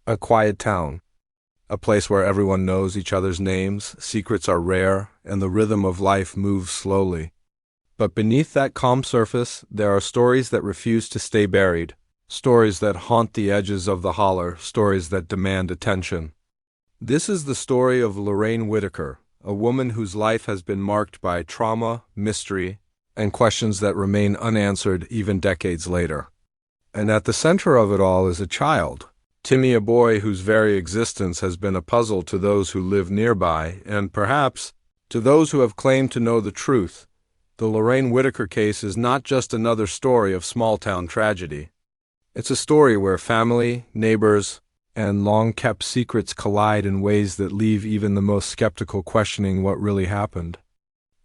A quiet town, a place where everyone knows each other's names, secrets are rare, and the rhythm of life moves slowly. But beneath that calm surface, there are stories that refuse to stay buried, stories that haunt the edges of the holler, stories that demand attention. This is the story of Lorraine Whittaker, a woman whose life has been marked by trauma, mystery, and questions that remain unanswered even decades later. And at the center of it all is a child, Timmy, a boy whose very existence has been a puzzle to those who live nearby, and perhaps to those who have claimed to know the truth. The Lorraine Whittaker case is not just another story of small-town tragedy. It's a story where family, neighbors, and long-kept secrets collide in ways that leave even the most skeptical questioning what really happened.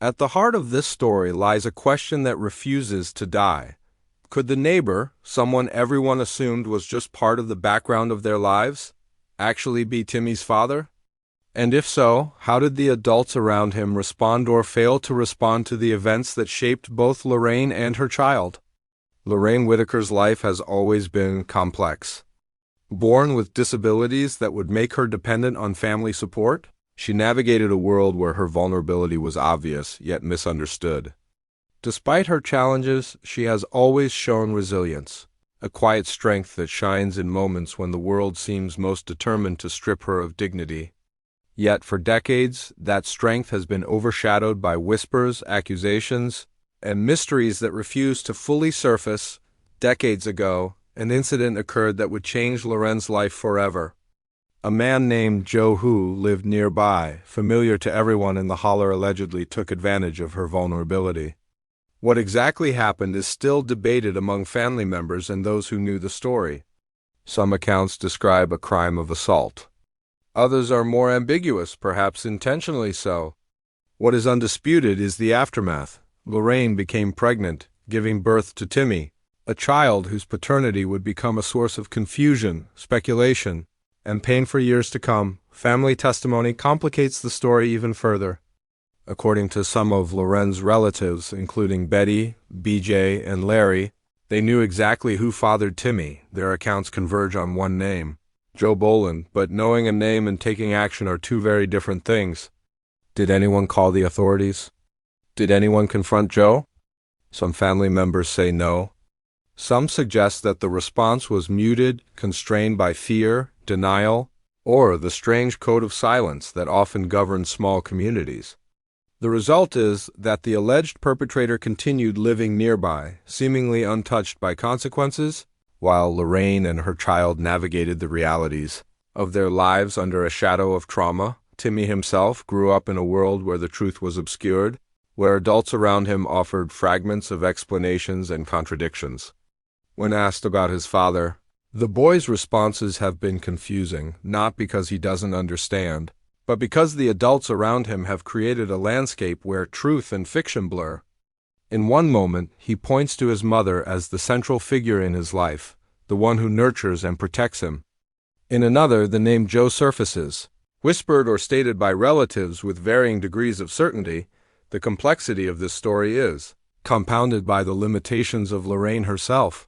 At the heart of this story lies a question that refuses to die. Could the neighbor, someone everyone assumed was just part of the background of their lives, actually be Timmy's father? And if so, how did the adults around him respond or fail to respond to the events that shaped both Lorraine and her child? Lorraine Whittaker's life has always been complex. Born with disabilities that would make her dependent on family support, she navigated a world where her vulnerability was obvious, yet misunderstood. Despite her challenges, she has always shown resilience, a quiet strength that shines in moments when the world seems most determined to strip her of dignity. Yet for decades, that strength has been overshadowed by whispers, accusations, and mysteries that refuse to fully surface. Decades ago, an incident occurred that would change Lorraine's life forever. A man named Joe who lived nearby, familiar to everyone in the holler, allegedly took advantage of her vulnerability. What exactly happened is still debated among family members and those who knew the story. Some accounts describe a crime of assault. Others are more ambiguous, perhaps intentionally so. What is undisputed is the aftermath. Lorraine became pregnant, giving birth to Timmy, a child whose paternity would become a source of confusion, speculation, and pain for years to come. Family testimony complicates the story even further. According to some of Lorraine's relatives, including Betty, BJ, and Larry, they knew exactly who fathered Timmy. Their accounts converge on one name, Joe Boland, but knowing a name and taking action are two very different things. Did anyone call the authorities? Did anyone confront Joe? Some family members say no. Some suggest that the response was muted, constrained by fear, denial, or the strange code of silence that often governs small communities. The result is that the alleged perpetrator continued living nearby, seemingly untouched by consequences, while Lorraine and her child navigated the realities of their lives under a shadow of trauma. Timmy himself grew up in a world where the truth was obscured, where adults around him offered fragments of explanations and contradictions. When asked about his father, the boy's responses have been confusing, not because he doesn't understand, but because the adults around him have created a landscape where truth and fiction blur. In one moment, he points to his mother as the central figure in his life, the one who nurtures and protects him. In another, the name Joe surfaces, whispered or stated by relatives with varying degrees of certainty. The complexity of this story is compounded by the limitations of Lorraine herself.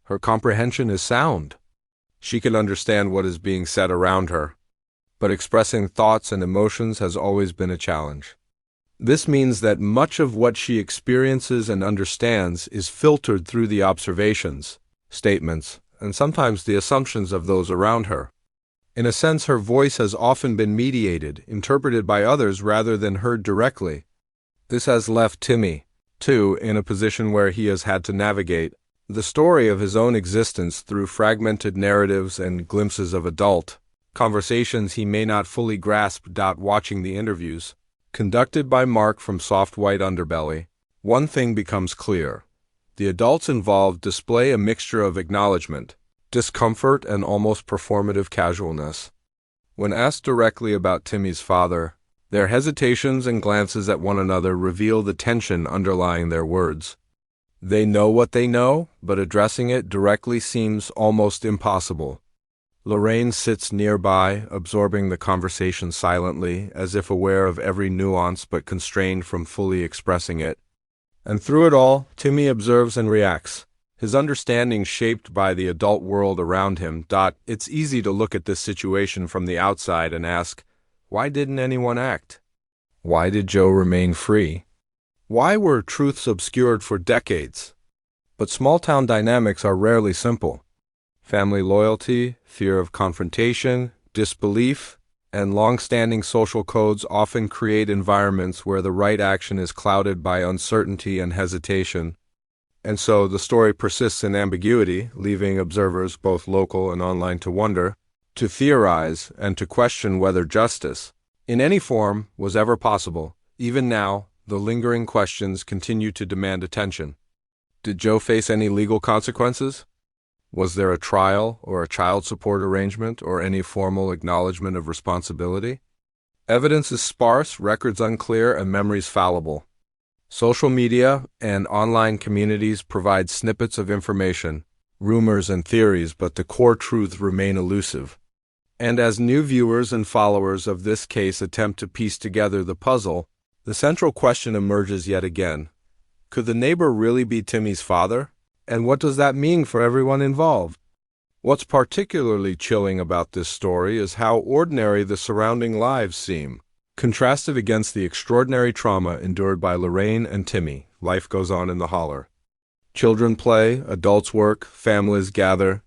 Her comprehension is sound. She can understand what is being said around her, but expressing thoughts and emotions has always been a challenge. This means that much of what she experiences and understands is filtered through the observations, statements, and sometimes the assumptions of those around her. In a sense, her voice has often been mediated, interpreted by others rather than heard directly. This has left Timmy, too, in a position where he has had to navigate the story of his own existence through fragmented narratives and glimpses of adult conversations he may not fully grasp. Watching the interviews, conducted by Mark from Soft White Underbelly, one thing becomes clear. The adults involved display a mixture of acknowledgement, discomfort, and almost performative casualness. When asked directly about Timmy's father, their hesitations and glances at one another reveal the tension underlying their words. They know what they know, but addressing it directly seems almost impossible. Lorraine sits nearby, absorbing the conversation silently, as if aware of every nuance but constrained from fully expressing it. And through it all, Timmy observes and reacts, his understanding shaped by the adult world around him. It's easy to look at this situation from the outside and ask, why didn't anyone act? Why did Joe remain free? Why were truths obscured for decades? But small-town dynamics are rarely simple. Family loyalty, fear of confrontation, disbelief, and long-standing social codes often create environments where the right action is clouded by uncertainty and hesitation. And so the story persists in ambiguity, leaving observers, both local and online, to wonder, to theorize, and to question whether justice, in any form, was ever possible. Even now, the lingering questions continue to demand attention. Did Joe face any legal consequences? Was there a trial or a child support arrangement or any formal acknowledgement of responsibility? Evidence is sparse, records unclear, and memories fallible. Social media and online communities provide snippets of information, rumors and theories, but the core truths remain elusive. And as new viewers and followers of this case attempt to piece together the puzzle, the central question emerges yet again. Could the neighbor really be Timmy's father? And what does that mean for everyone involved? What's particularly chilling about this story is how ordinary the surrounding lives seem. Contrasted against the extraordinary trauma endured by Lorraine and Timmy, life goes on in the holler. Children play, adults work, families gather.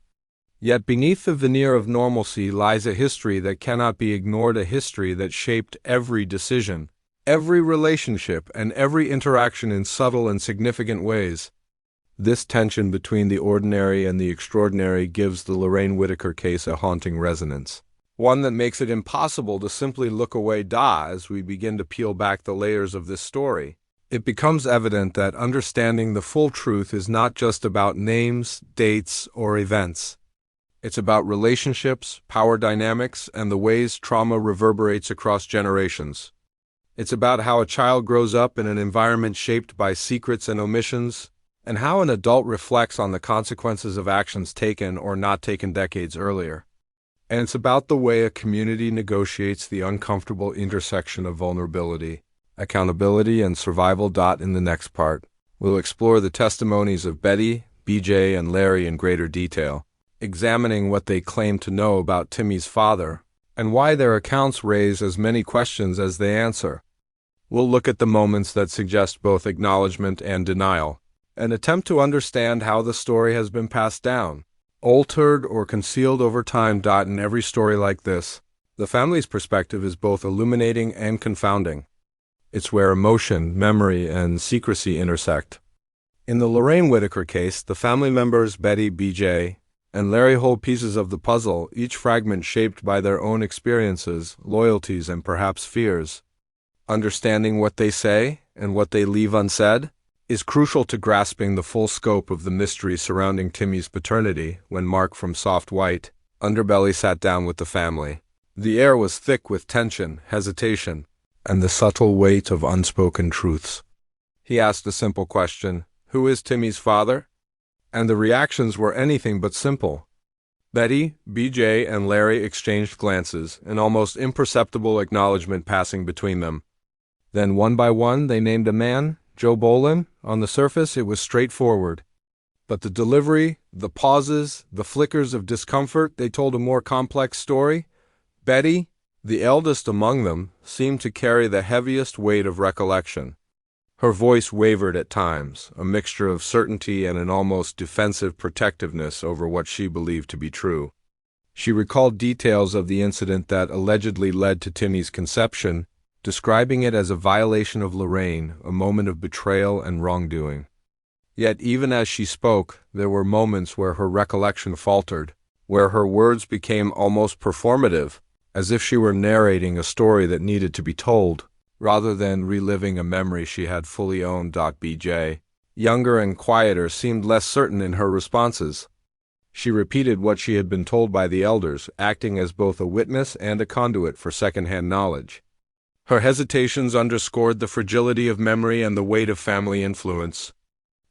Yet beneath the veneer of normalcy lies a history that cannot be ignored, a history that shaped every decision, every relationship, and every interaction in subtle and significant ways. This tension between the ordinary and the extraordinary gives the Lorraine Whittaker case a haunting resonance. One that makes it impossible to simply look away. As we begin to peel back the layers of this story, it becomes evident that understanding the full truth is not just about names, dates, or events. It's about relationships, power dynamics, and the ways trauma reverberates across generations. It's about how a child grows up in an environment shaped by secrets and omissions, and how an adult reflects on the consequences of actions taken or not taken decades earlier. And it's about the way a community negotiates the uncomfortable intersection of vulnerability, accountability, and survival. In the next part, we'll explore the testimonies of Betty, BJ, and Larry in greater detail, examining what they claim to know about Timmy's father, and why their accounts raise as many questions as they answer. We'll look at the moments that suggest both acknowledgement and denial, and attempt to understand how the story has been passed down, altered, or concealed over time. In every story like this, the family's perspective is both illuminating and confounding. It's where emotion, memory, and secrecy intersect. In the Lorraine Whittaker case, the family members Betty, BJ, and Larry hold pieces of the puzzle, each fragment shaped by their own experiences, loyalties, and perhaps fears. Understanding what they say and what they leave unsaid is crucial to grasping the full scope of the mystery surrounding Timmy's paternity. When Mark from Soft White Underbelly sat down with the family, the air was thick with tension, hesitation, and the subtle weight of unspoken truths. He asked a simple question: who is Timmy's father? And the reactions were anything but simple. Betty, BJ, and Larry exchanged glances, an almost imperceptible acknowledgement passing between them. Then one by one they named a man, Joe Boland. On the surface it was straightforward. But the delivery, the pauses, the flickers of discomfort, they told a more complex story. Betty, the eldest among them, seemed to carry the heaviest weight of recollection. Her voice wavered at times, a mixture of certainty and an almost defensive protectiveness over what she believed to be true. She recalled details of the incident that allegedly led to Timmy's conception, describing it as a violation of Lorraine, a moment of betrayal and wrongdoing. Yet even as she spoke, there were moments where her recollection faltered, where her words became almost performative, as if she were narrating a story that needed to be told, rather than reliving a memory she had fully owned. BJ, younger and quieter, seemed less certain in her responses. She repeated what she had been told by the elders, acting as both a witness and a conduit for second-hand knowledge. Her hesitations underscored the fragility of memory and the weight of family influence.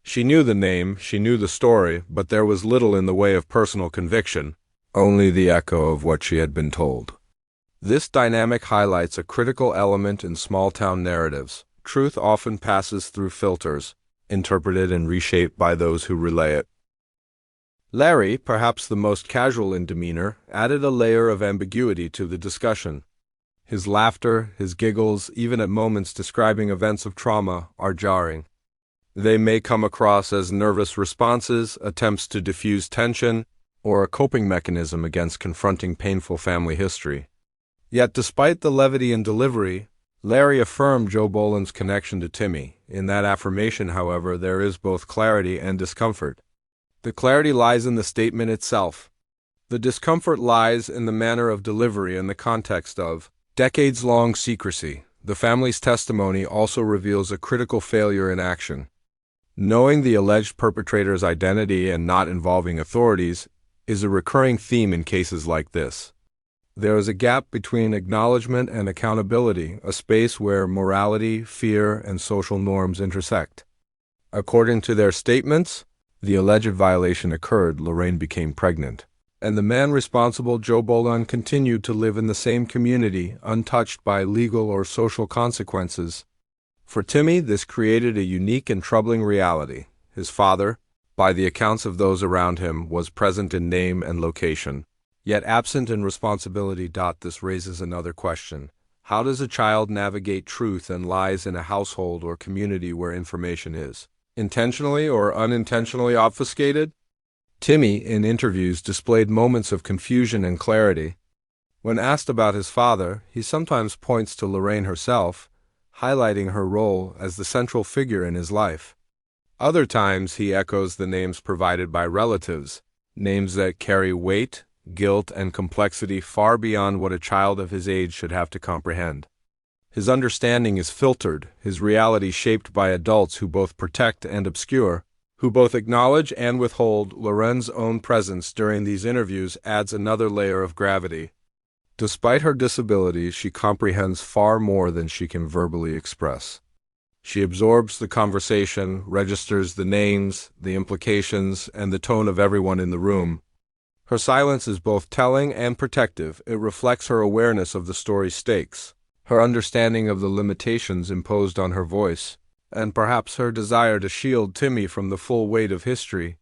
She knew the name, she knew the story, but there was little in the way of personal conviction, only the echo of what she had been told. This dynamic highlights a critical element in small-town narratives. Truth often passes through filters, interpreted and reshaped by those who relay it. Larry, perhaps the most casual in demeanor, added a layer of ambiguity to the discussion. His laughter, his giggles, even at moments describing events of trauma, are jarring. They may come across as nervous responses, attempts to diffuse tension, or a coping mechanism against confronting painful family history. Yet despite the levity in delivery, Larry affirmed Joe Boland's connection to Timmy. In that affirmation, however, there is both clarity and discomfort. The clarity lies in the statement itself. The discomfort lies in the manner of delivery and the context of decades-long secrecy. The family's testimony also reveals a critical failure in action. Knowing the alleged perpetrator's identity and not involving authorities is a recurring theme in cases like this. There is a gap between acknowledgement and accountability, a space where morality, fear, and social norms intersect. According to their statements, the alleged violation occurred, Lorraine became pregnant, and the man responsible, Joe Boland, continued to live in the same community, untouched by legal or social consequences. For Timmy, this created a unique and troubling reality. His father, by the accounts of those around him, was present in name and location, yet absent in responsibility. This raises another question. How does a child navigate truth and lies in a household or community where information is intentionally or unintentionally obfuscated? Timmy, in interviews, displayed moments of confusion and clarity. When asked about his father, he sometimes points to Lorraine herself, highlighting her role as the central figure in his life. Other times he echoes the names provided by relatives, names that carry weight, guilt, and complexity far beyond what a child of his age should have to comprehend. His understanding is filtered, his reality shaped by adults who both protect and obscure, who both acknowledge and withhold. Lorraine's own presence during these interviews adds another layer of gravity. Despite her disability, she comprehends far more than she can verbally express. She absorbs the conversation, registers the names, the implications, and the tone of everyone in the room. Her silence is both telling and protective. It reflects her awareness of the story's stakes, her understanding of the limitations imposed on her voice, and perhaps her desire to shield Timmy from the full weight of history.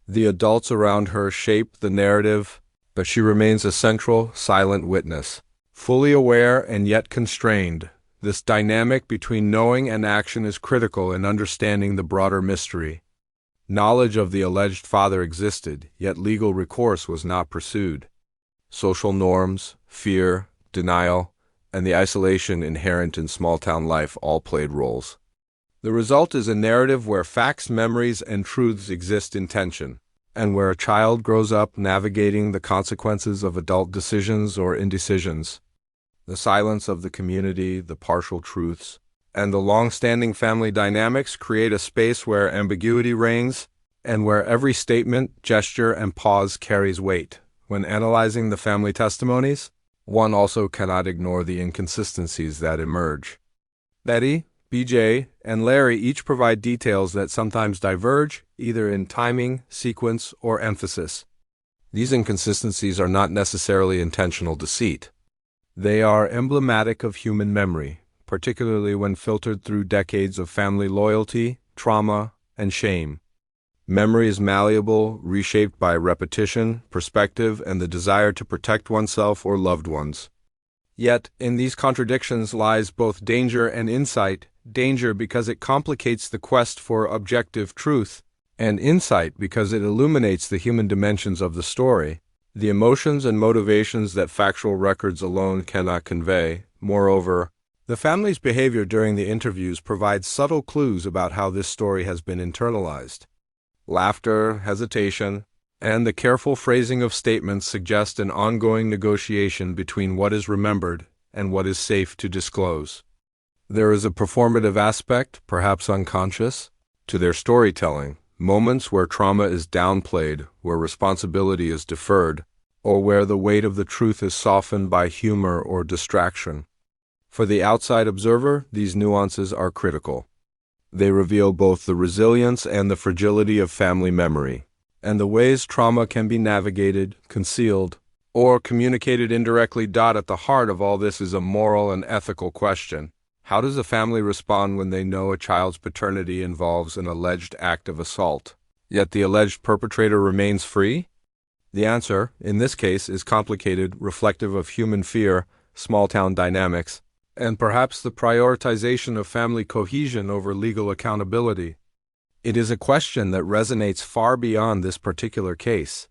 The adults around her shape the narrative, but she remains a central, silent witness, fully aware and yet constrained. This dynamic between knowing and action is critical in understanding the broader mystery. Knowledge of the alleged father existed, yet legal recourse was not pursued. Social norms, fear, denial, and the isolation inherent in small-town life all played roles. The result is a narrative where facts, memories, and truths exist in tension, and where a child grows up navigating the consequences of adult decisions or indecisions. The silence of the community, the partial truths, and the long-standing family dynamics create a space where ambiguity reigns and where every statement, gesture, and pause carries weight. When analyzing the family testimonies, one also cannot ignore the inconsistencies that emerge. Betty, BJ, and Larry each provide details that sometimes diverge, either in timing, sequence, or emphasis. These inconsistencies are not necessarily intentional deceit. They are emblematic of human memory, particularly when filtered through decades of family loyalty, trauma, and shame. Memory is malleable, reshaped by repetition, perspective, and the desire to protect oneself or loved ones. Yet, in these contradictions lies both danger and insight. Danger because it complicates the quest for objective truth, and insight because it illuminates the human dimensions of the story, the emotions and motivations that factual records alone cannot convey. Moreover, the family's behavior during the interviews provides subtle clues about how this story has been internalized. Laughter, hesitation, and the careful phrasing of statements suggest an ongoing negotiation between what is remembered and what is safe to disclose. There is a performative aspect, perhaps unconscious, to their storytelling, moments where trauma is downplayed, where responsibility is deferred, or where the weight of the truth is softened by humor or distraction. For the outside observer, these nuances are critical. They reveal both the resilience and the fragility of family memory, and the ways trauma can be navigated, concealed, or communicated indirectly. At the heart of all this is a moral and ethical question. How does a family respond when they know a child's paternity involves an alleged act of assault? yet the alleged perpetrator remains free? The answer, in this case, is complicated, reflective of human fear, small-town dynamics, and perhaps the prioritization of family cohesion over legal accountability. It is a question that resonates far beyond this particular case,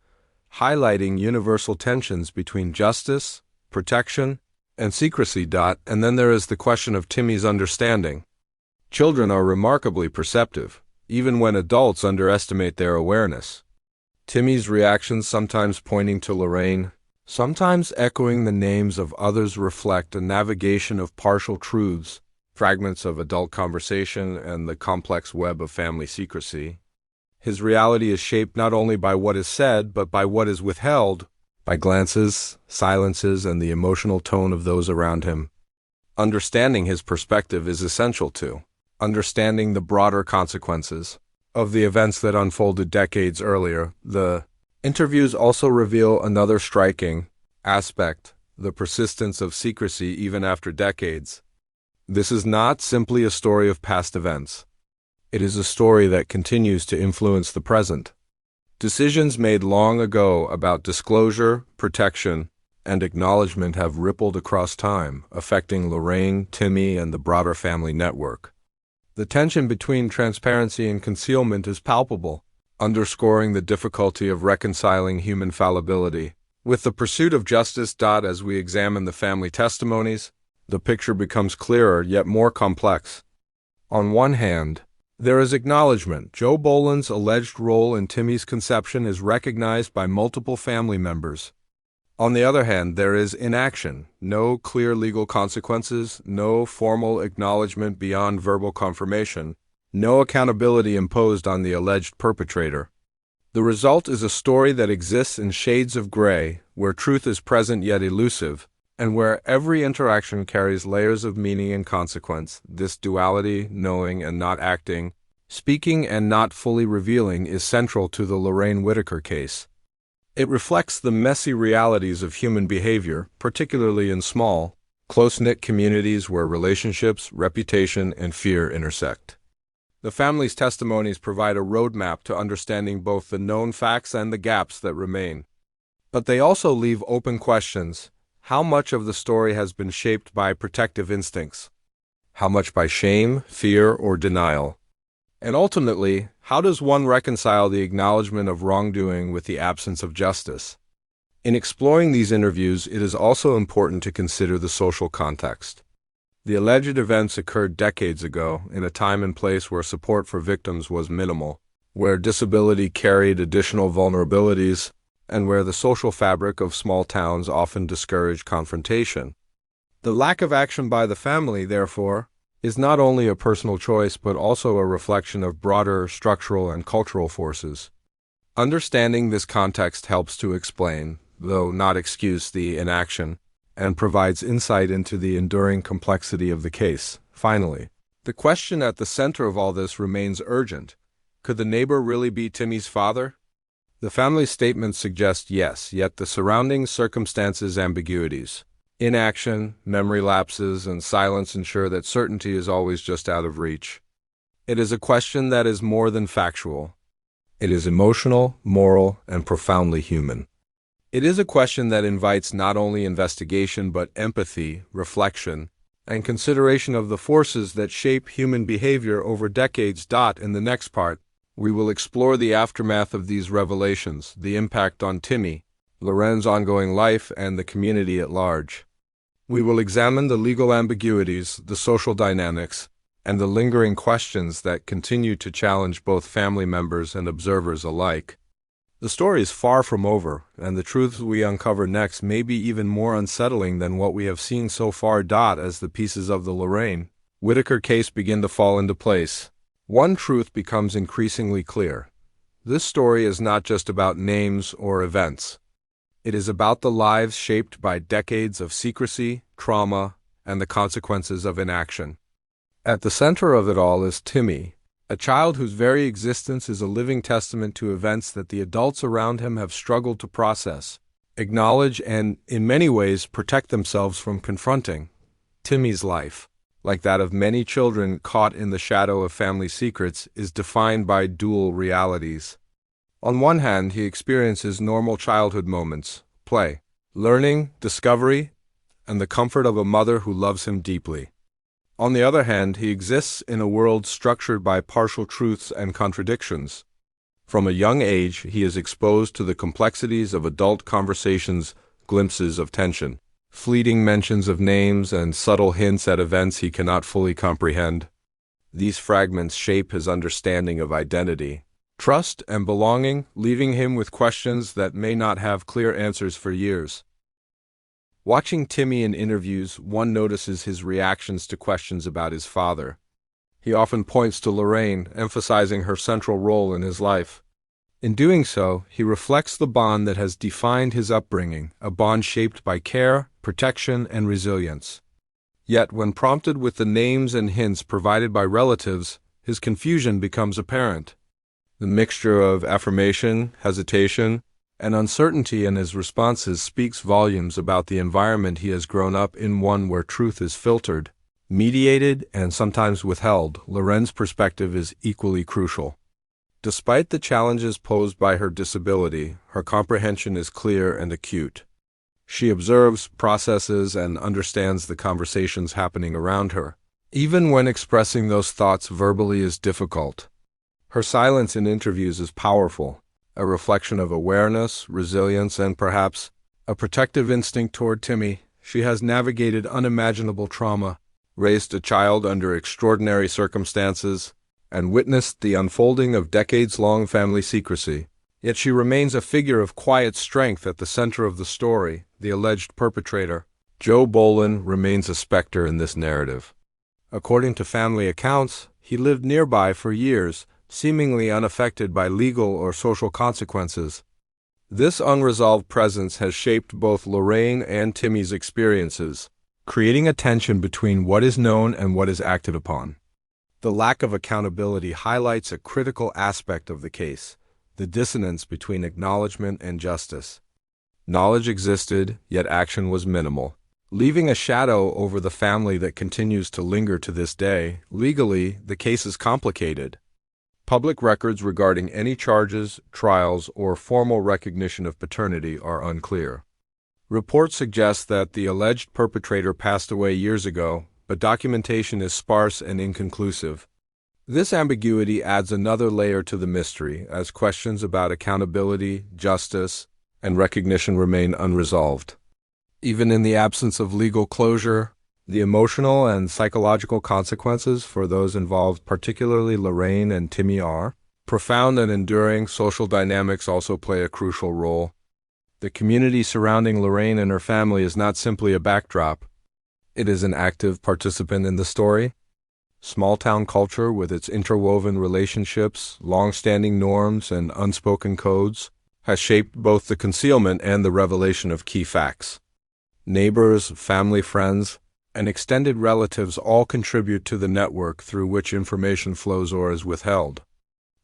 highlighting universal tensions between justice, protection, and secrecy. And then there is the question of Timmy's understanding. Children are remarkably perceptive, even when adults underestimate their awareness. Timmy's reactions, sometimes pointing to Lorraine, sometimes echoing the names of others, reflect a navigation of partial truths, fragments of adult conversation, and the complex web of family secrecy. His reality is shaped not only by what is said, but by what is withheld, by glances, silences, and the emotional tone of those around him. Understanding his perspective is essential to understanding the broader consequences of the events that unfolded decades earlier. The interviews also reveal another striking aspect, the persistence of secrecy even after decades. This is not simply a story of past events. It is a story that continues to influence the present. Decisions made long ago about disclosure, protection, and acknowledgement have rippled across time, affecting Lorraine, Timmy, and the broader family network. The tension between transparency and concealment is palpable, underscoring the difficulty of reconciling human fallibility with the pursuit of justice. As we examine the family testimonies, the picture becomes clearer yet more complex. On one hand, there is acknowledgement. Joe Boland's alleged role in Timmy's conception is recognized by multiple family members. On the other hand, there is inaction, no clear legal consequences, no formal acknowledgement beyond verbal confirmation, no accountability imposed on the alleged perpetrator. The result is a story that exists in shades of gray, where truth is present yet elusive, and where every interaction carries layers of meaning and consequence. This duality, knowing and not acting, speaking and not fully revealing, is central to the Lorraine Whittaker case. It reflects the messy realities of human behavior, particularly in small, close-knit communities where relationships, reputation, and fear intersect. The family's testimonies provide a roadmap to understanding both the known facts and the gaps that remain. But they also leave open questions. How much of the story has been shaped by protective instincts? How much by shame, fear, or denial? And ultimately, how does one reconcile the acknowledgement of wrongdoing with the absence of justice? In exploring these interviews, it is also important to consider the social context. The alleged events occurred decades ago, in a time and place where support for victims was minimal, where disability carried additional vulnerabilities, and where the social fabric of small towns often discouraged confrontation. The lack of action by the family, therefore, is not only a personal choice but also a reflection of broader structural and cultural forces. Understanding this context helps to explain, though not excuse, the inaction, and provides insight into the enduring complexity of the case. Finally, the question at the center of all this remains urgent. Could the neighbor really be Timmy's father? The family's statements suggest yes, yet the surrounding circumstances, ambiguities, inaction, memory lapses, and silence ensure that certainty is always just out of reach. It is a question that is more than factual. It is emotional, moral, and profoundly human. It is a question that invites not only investigation but empathy, reflection, and consideration of the forces that shape human behavior over decades. In the next part, we will explore the aftermath of these revelations, the impact on Timmy, Lorraine's ongoing life, and the community at large. We will examine the legal ambiguities, the social dynamics, and the lingering questions that continue to challenge both family members and observers alike. The story is far from over, and the truths we uncover next may be even more unsettling than what we have seen so far. As the pieces of the Lorraine Whittaker case begin to fall into place, one truth becomes increasingly clear. This story is not just about names or events. It is about the lives shaped by decades of secrecy, trauma, and the consequences of inaction. At the center of it all is Timmy, a child whose very existence is a living testament to events that the adults around him have struggled to process, acknowledge, and, in many ways, protect themselves from confronting. Timmy's life, like that of many children caught in the shadow of family secrets, is defined by dual realities. On one hand, he experiences normal childhood moments, play, learning, discovery, and the comfort of a mother who loves him deeply. On the other hand, he exists in a world structured by partial truths and contradictions. From a young age, he is exposed to the complexities of adult conversations, glimpses of tension, fleeting mentions of names, and subtle hints at events he cannot fully comprehend. These fragments shape his understanding of identity, trust, and belonging, leaving him with questions that may not have clear answers for years. Watching Timmy in interviews, one notices his reactions to questions about his father. He often points to Lorraine, emphasizing her central role in his life. In doing so, he reflects the bond that has defined his upbringing, a bond shaped by care, protection, and resilience. Yet, when prompted with the names and hints provided by relatives, his confusion becomes apparent. The mixture of affirmation, hesitation, and uncertainty in his responses speaks volumes about the environment he has grown up in, one where truth is filtered, mediated, and sometimes withheld. Lorraine's perspective is equally crucial. Despite the challenges posed by her disability, her comprehension is clear and acute. She observes, processes, and understands the conversations happening around her, even when expressing those thoughts verbally is difficult. Her silence in interviews is powerful, a reflection of awareness, resilience, and perhaps a protective instinct toward Timmy. She has navigated unimaginable trauma, raised a child under extraordinary circumstances, and witnessed the unfolding of decades-long family secrecy. Yet she remains a figure of quiet strength at the center of the story. The alleged perpetrator, Joe Bolin, remains a specter in this narrative. According to family accounts, he lived nearby for years, seemingly unaffected by legal or social consequences. This unresolved presence has shaped both Lorraine and Timmy's experiences, creating a tension between what is known and what is acted upon. The lack of accountability highlights a critical aspect of the case, the dissonance between acknowledgement and justice. Knowledge existed, yet action was minimal, leaving a shadow over the family that continues to linger to this day. Legally, the case is complicated. Public records regarding any charges, trials, or formal recognition of paternity are unclear. Reports suggest that the alleged perpetrator passed away years ago, but documentation is sparse and inconclusive. This ambiguity adds another layer to the mystery, as questions about accountability, justice, and recognition remain unresolved. Even in the absence of legal closure, the emotional and psychological consequences for those involved, particularly Lorraine and Timmy, are profound and enduring. Social dynamics also play a crucial role. The community surrounding Lorraine and her family is not simply a backdrop. It is an active participant in the story. Small-town culture, with its interwoven relationships, long-standing norms, and unspoken codes, has shaped both the concealment and the revelation of key facts. Neighbors, family friends, and extended relatives all contribute to the network through which information flows or is withheld.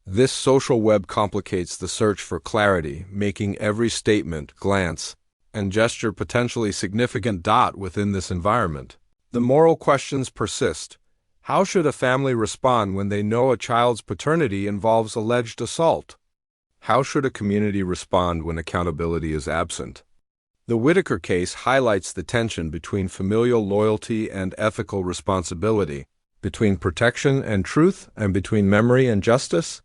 This social web complicates the search for clarity, making every statement, glance, and gesture potentially significant within this environment. The moral questions persist. How should a family respond when they know a child's paternity involves alleged assault? How should a community respond when accountability is absent? The Whittaker case highlights the tension between familial loyalty and ethical responsibility, between protection and truth, and between memory and justice.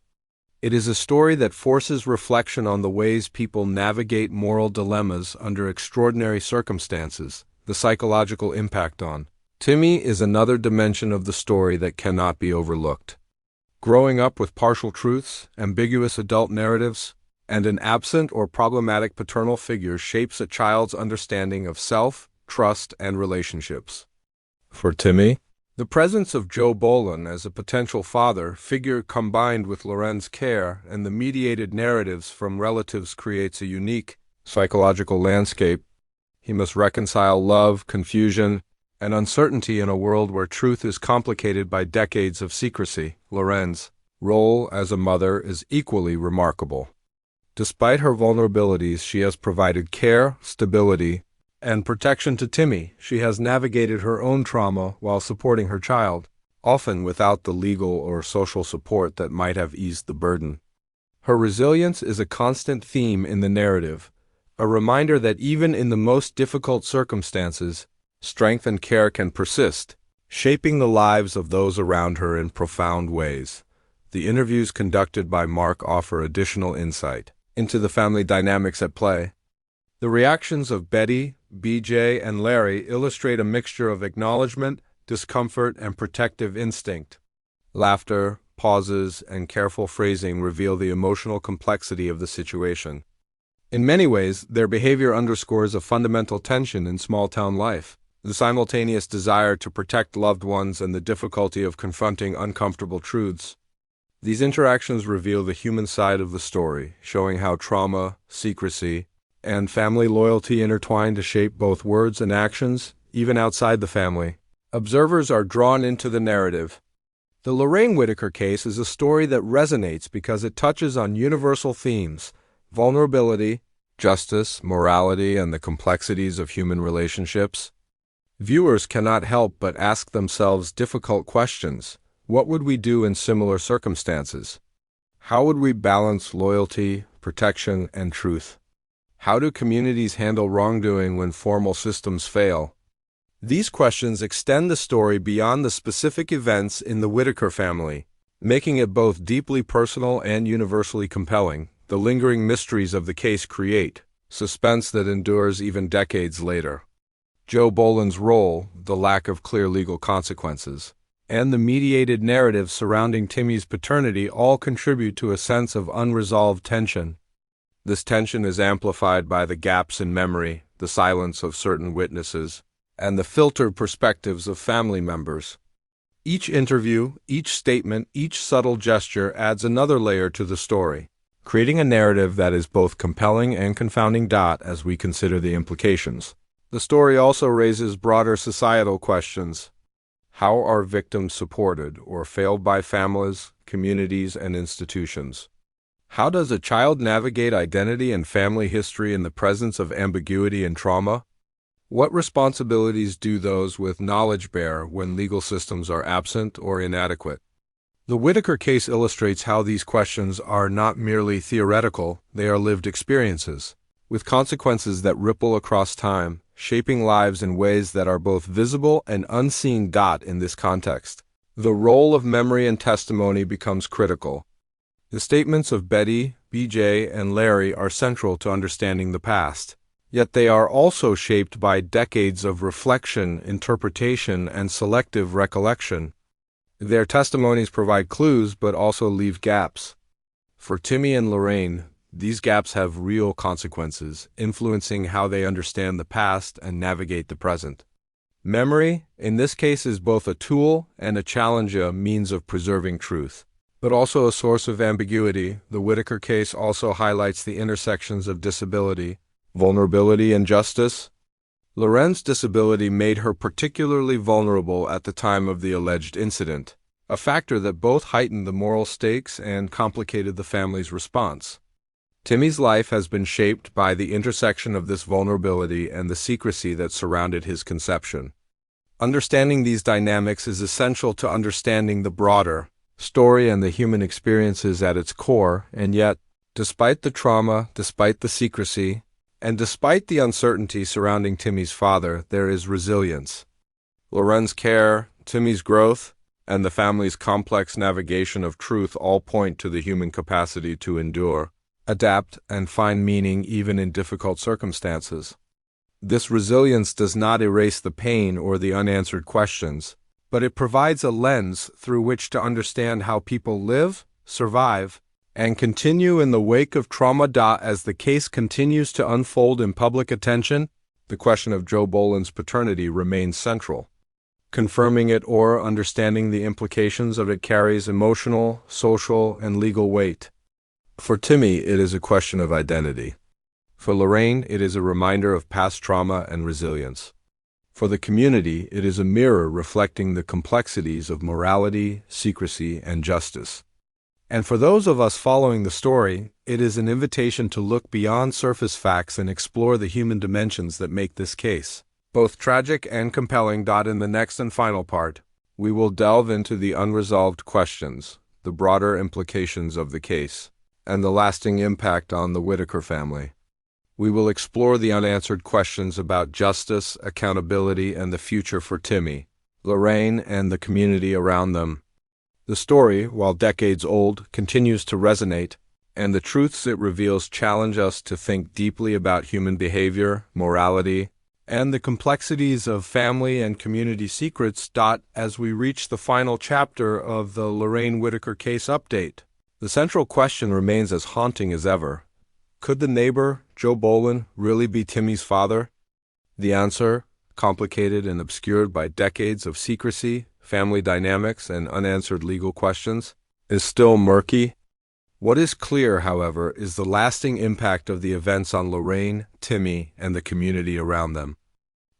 It is a story that forces reflection on the ways people navigate moral dilemmas under extraordinary circumstances. The psychological impact on Timmy is another dimension of the story that cannot be overlooked. Growing up with partial truths, ambiguous adult narratives, and an absent or problematic paternal figure shapes a child's understanding of self, trust, and relationships. For Timmy, the presence of Joe Bolin as a potential father figure combined with Lorraine's care and the mediated narratives from relatives creates a unique psychological landscape. He must reconcile love, confusion, and uncertainty in a world where truth is complicated by decades of secrecy. Lorraine's role as a mother is equally remarkable. Despite her vulnerabilities, she has provided care, stability, and protection to Timmy. She has navigated her own trauma while supporting her child, often without the legal or social support that might have eased the burden. Her resilience is a constant theme in the narrative, a reminder that even in the most difficult circumstances, strength and care can persist, shaping the lives of those around her in profound ways. The interviews conducted by Mark offer additional insight into the family dynamics at play. The reactions of Betty, BJ, and Larry illustrate a mixture of acknowledgement, discomfort, and protective instinct. Laughter, pauses, and careful phrasing reveal the emotional complexity of the situation. In many ways, their behavior underscores a fundamental tension in small-town life, the simultaneous desire to protect loved ones and the difficulty of confronting uncomfortable truths. These interactions reveal the human side of the story, showing how trauma, secrecy, and family loyalty intertwine to shape both words and actions, even outside the family. Observers are drawn into the narrative. The Lorraine Whittaker case is a story that resonates because it touches on universal themes: vulnerability, justice, morality, and the complexities of human relationships. Viewers cannot help but ask themselves difficult questions. What would we do in similar circumstances? How would we balance loyalty, protection, and truth? How do communities handle wrongdoing when formal systems fail? These questions extend the story beyond the specific events in the Whittaker family, making it both deeply personal and universally compelling. The lingering mysteries of the case create suspense that endures even decades later. Joe Boland's role, the lack of clear legal consequences, and the mediated narrative surrounding Timmy's paternity all contribute to a sense of unresolved tension. This tension is amplified by the gaps in memory, the silence of certain witnesses, and the filtered perspectives of family members. Each interview, each statement, each subtle gesture adds another layer to the story, creating a narrative that is both compelling and confounding as we consider the implications. The story also raises broader societal questions. How are victims supported or failed by families, communities, and institutions? How does a child navigate identity and family history in the presence of ambiguity and trauma? What responsibilities do those with knowledge bear when legal systems are absent or inadequate? The Whittaker case illustrates how these questions are not merely theoretical, they are lived experiences, with consequences that ripple across time, shaping lives in ways that are both visible and unseen. In this context, the role of memory and testimony becomes critical. The statements of Betty, BJ, and Larry are central to understanding the past, yet they are also shaped by decades of reflection, interpretation, and selective recollection. Their testimonies provide clues but also leave gaps. For Timmy and Lorraine, these gaps have real consequences, influencing how they understand the past and navigate the present. Memory, in this case, is both a tool and a challenge, a means of preserving truth, but also a source of ambiguity. The Whittaker case also highlights the intersections of disability, vulnerability, and justice. Lorraine's disability made her particularly vulnerable at the time of the alleged incident, a factor that both heightened the moral stakes and complicated the family's response. Timmy's life has been shaped by the intersection of this vulnerability and the secrecy that surrounded his conception. Understanding these dynamics is essential to understanding the broader story and the human experiences at its core, and yet, despite the trauma, despite the secrecy, and despite the uncertainty surrounding Timmy's father, there is resilience. Lorraine's care, Timmy's growth, and the family's complex navigation of truth all point to the human capacity to endure, adapt, and find meaning even in difficult circumstances. This resilience does not erase the pain or the unanswered questions, but it provides a lens through which to understand how people live, survive, and continue in the wake of trauma. As the case continues to unfold in public attention, the question of Joe Boland's paternity remains central. Confirming it or understanding the implications of it carries emotional, social, and legal weight. For Timmy, it is a question of identity. For Lorraine, it is a reminder of past trauma and resilience. For the community, it is a mirror reflecting the complexities of morality, secrecy, and justice. And for those of us following the story, it is an invitation to look beyond surface facts and explore the human dimensions that make this case both tragic and compelling. In the next and final part, we will delve into the unresolved questions, the broader implications of the case, and the lasting impact on the Whittaker family. We will explore the unanswered questions about justice, accountability, and the future for Timmy, Lorraine, and the community around them. The story, while decades old, continues to resonate, and the truths it reveals challenge us to think deeply about human behavior, morality, and the complexities of family and community secrets. As we reach the final chapter of the Lorraine Whittaker case update, the central question remains as haunting as ever. Could the neighbor, Joe Boland, really be Timmy's father? The answer, complicated and obscured by decades of secrecy, family dynamics, and unanswered legal questions, is still murky. What is clear, however, is the lasting impact of the events on Lorraine, Timmy, and the community around them.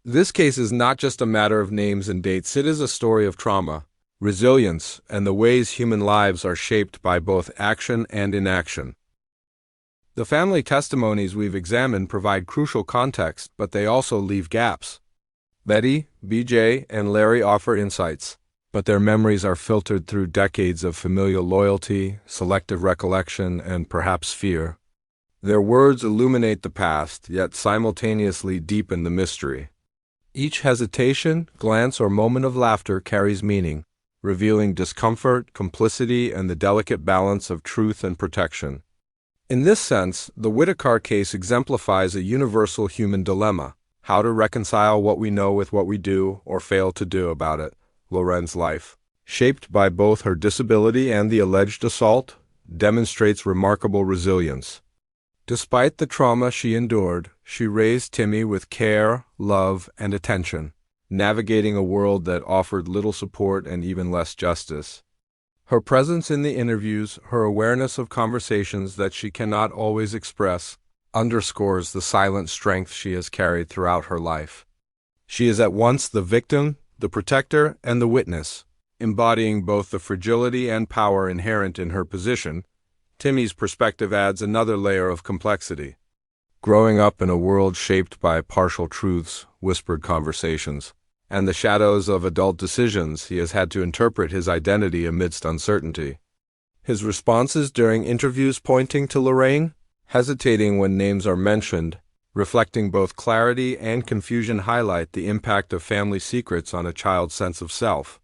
This case is not just a matter of names and dates, it is a story of trauma, resilience, and the ways human lives are shaped by both action and inaction. The family testimonies we've examined provide crucial context, but they also leave gaps. Betty, BJ, and Larry offer insights, but their memories are filtered through decades of familial loyalty, selective recollection, and perhaps fear. Their words illuminate the past, yet simultaneously deepen the mystery. Each hesitation, glance, or moment of laughter carries meaning, revealing discomfort, complicity, and the delicate balance of truth and protection. In this sense, the Whittaker case exemplifies a universal human dilemma: how to reconcile what we know with what we do or fail to do about it. Lorraine's life, shaped by both her disability and the alleged assault, demonstrates remarkable resilience. Despite the trauma she endured, she raised Timmy with care, love, and attention, navigating a world that offered little support and even less justice. Her presence in the interviews, her awareness of conversations that she cannot always express, underscores the silent strength she has carried throughout her life. She is at once the victim, the protector, and the witness, embodying both the fragility and power inherent in her position. Timmy's perspective adds another layer of complexity. Growing up in a world shaped by partial truths, whispered conversations, and the shadows of adult decisions, he has had to interpret his identity amidst uncertainty. His responses during interviews pointing to Lorraine, hesitating when names are mentioned, reflecting both clarity and confusion, highlight the impact of family secrets on a child's sense of self.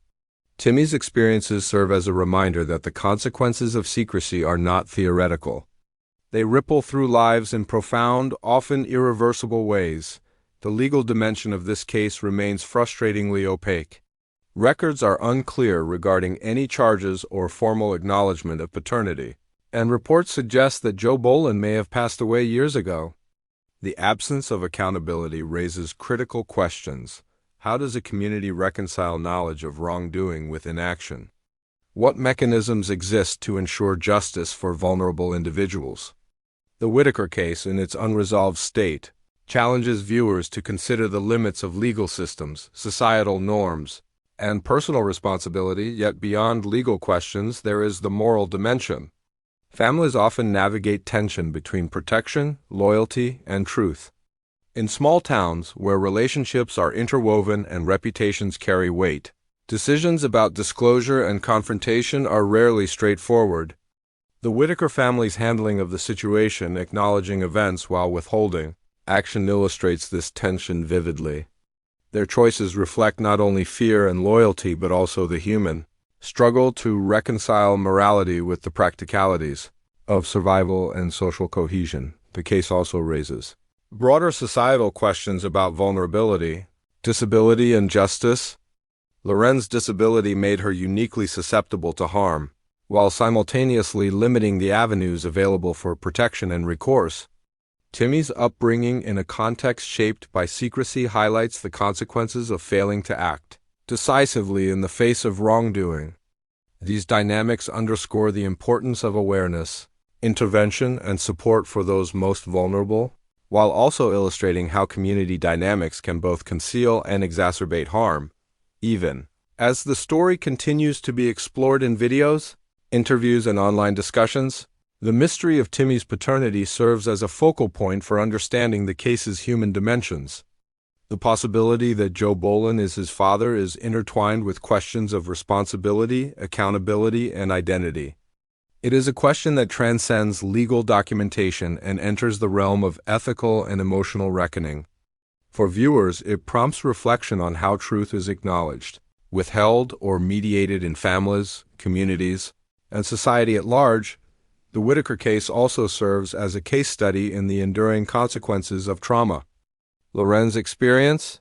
Timmy's experiences serve as a reminder that the consequences of secrecy are not theoretical. They ripple through lives in profound, often irreversible ways. The legal dimension of this case remains frustratingly opaque. Records are unclear regarding any charges or formal acknowledgement of paternity, and reports suggest that Joe Boland may have passed away years ago. The absence of accountability raises critical questions. How does a community reconcile knowledge of wrongdoing with inaction? What mechanisms exist to ensure justice for vulnerable individuals? The Whittaker case, in its unresolved state, challenges viewers to consider the limits of legal systems, societal norms, and personal responsibility. Yet beyond legal questions, there is the moral dimension. Families often navigate tension between protection, loyalty, and truth. In small towns, where relationships are interwoven and reputations carry weight, decisions about disclosure and confrontation are rarely straightforward. The Whittaker family's handling of the situation, acknowledging events while withholding action, illustrates this tension vividly. Their choices reflect not only fear and loyalty but also the human struggle to reconcile morality with the practicalities of survival and social cohesion. The case also raises broader societal questions about vulnerability, disability, and justice. Lorraine's disability made her uniquely susceptible to harm, while simultaneously limiting the avenues available for protection and recourse. Timmy's upbringing in a context shaped by secrecy highlights the consequences of failing to act decisively in the face of wrongdoing. These dynamics underscore the importance of awareness, intervention, and support for those most vulnerable, while also illustrating how community dynamics can both conceal and exacerbate harm. Even as the story continues to be explored in videos, interviews, and online discussions, the mystery of Timmy's paternity serves as a focal point for understanding the case's human dimensions. The possibility that Joe Boland is his father is intertwined with questions of responsibility, accountability, and identity. It is a question that transcends legal documentation and enters the realm of ethical and emotional reckoning. For viewers, it prompts reflection on how truth is acknowledged, withheld, or mediated in families, communities, and society at large. The Whittaker case also serves as a case study in the enduring consequences of trauma. Lorraine's experience,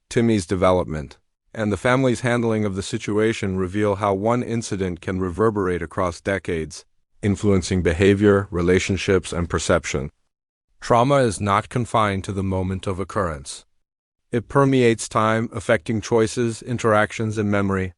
Timmy's development, and the family's handling of the situation reveal how one incident can reverberate across decades, influencing behavior, relationships, and perception. Trauma is not confined to the moment of occurrence. It permeates time, affecting choices, interactions, and memory.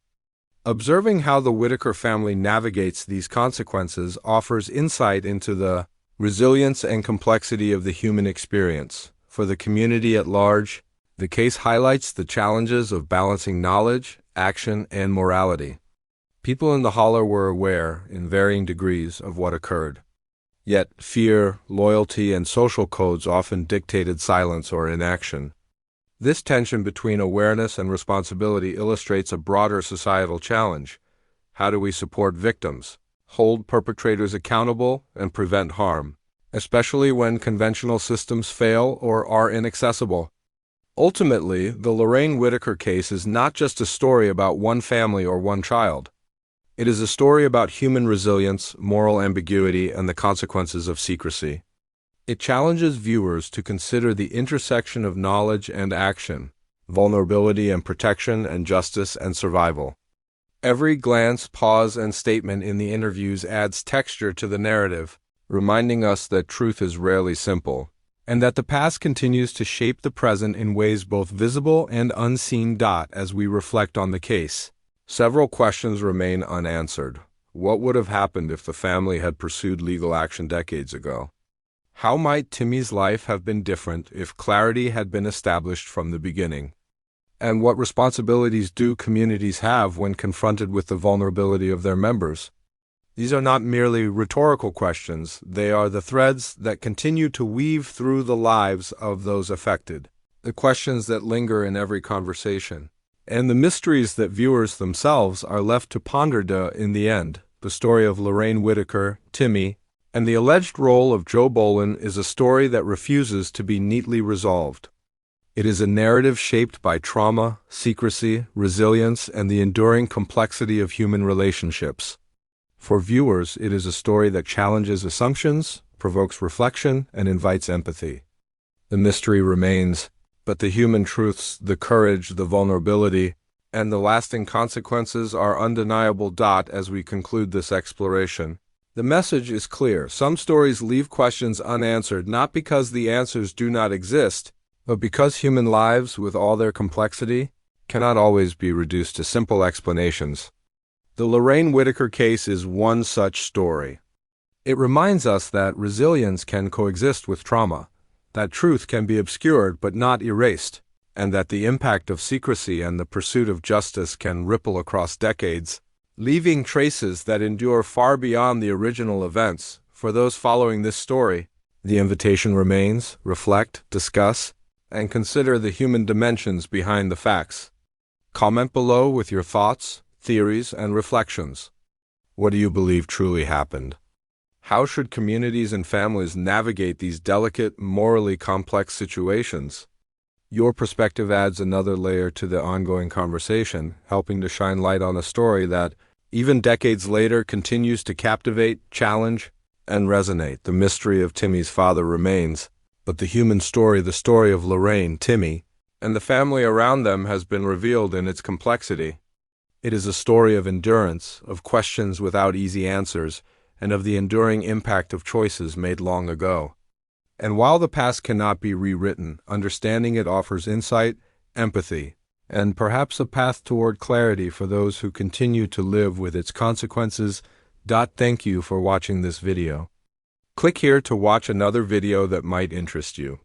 Observing how the Whittaker family navigates these consequences offers insight into the resilience and complexity of the human experience. For the community at large, the case highlights the challenges of balancing knowledge, action, and morality. People in the holler were aware, in varying degrees, of what occurred. Yet fear, loyalty, and social codes often dictated silence or inaction. This tension between awareness and responsibility illustrates a broader societal challenge. How do we support victims, hold perpetrators accountable, and prevent harm, especially when conventional systems fail or are inaccessible? Ultimately, the Lorraine Whittaker case is not just a story about one family or one child. It is a story about human resilience, moral ambiguity, and the consequences of secrecy. It challenges viewers to consider the intersection of knowledge and action, vulnerability and protection, and justice and survival. Every glance, pause, and statement in the interviews adds texture to the narrative, reminding us that truth is rarely simple, and that the past continues to shape the present in ways both visible and unseen. As we reflect on the case, several questions remain unanswered. What would have happened if the family had pursued legal action decades ago? How might Timmy's life have been different if clarity had been established from the beginning? And what responsibilities do communities have when confronted with the vulnerability of their members? These are not merely rhetorical questions, they are the threads that continue to weave through the lives of those affected, the questions that linger in every conversation, and the mysteries that viewers themselves are left to ponder. In the end, the story of Lorraine Whittaker, Timmy, and the alleged role of Joe Bolin is a story that refuses to be neatly resolved. It is a narrative shaped by trauma, secrecy, resilience, and the enduring complexity of human relationships. For viewers, it is a story that challenges assumptions, provokes reflection, and invites empathy. The mystery remains, but the human truths, the courage, the vulnerability, and the lasting consequences are undeniable. As we conclude this exploration, the message is clear. Some stories leave questions unanswered not because the answers do not exist, but because human lives, with all their complexity, cannot always be reduced to simple explanations. The Lorraine Whittaker case is one such story. It reminds us that resilience can coexist with trauma, that truth can be obscured but not erased, and that the impact of secrecy and the pursuit of justice can ripple across decades, leaving traces that endure far beyond the original events. For those following this story, the invitation remains: reflect, discuss, and consider the human dimensions behind the facts. Comment below with your thoughts, theories, and reflections. What do you believe truly happened? How should communities and families navigate these delicate, morally complex situations? Your perspective adds another layer to the ongoing conversation, helping to shine light on a story that, even decades later, continues to captivate, challenge, and resonate. The mystery of Timmy's father remains, but the human story, the story of Lorraine, Timmy, and the family around them has been revealed in its complexity. It is a story of endurance, of questions without easy answers, and of the enduring impact of choices made long ago. And while the past cannot be rewritten, understanding it offers insight, empathy, and perhaps a path toward clarity for those who continue to live with its consequences. Thank you for watching this video. Click here to watch another video that might interest you.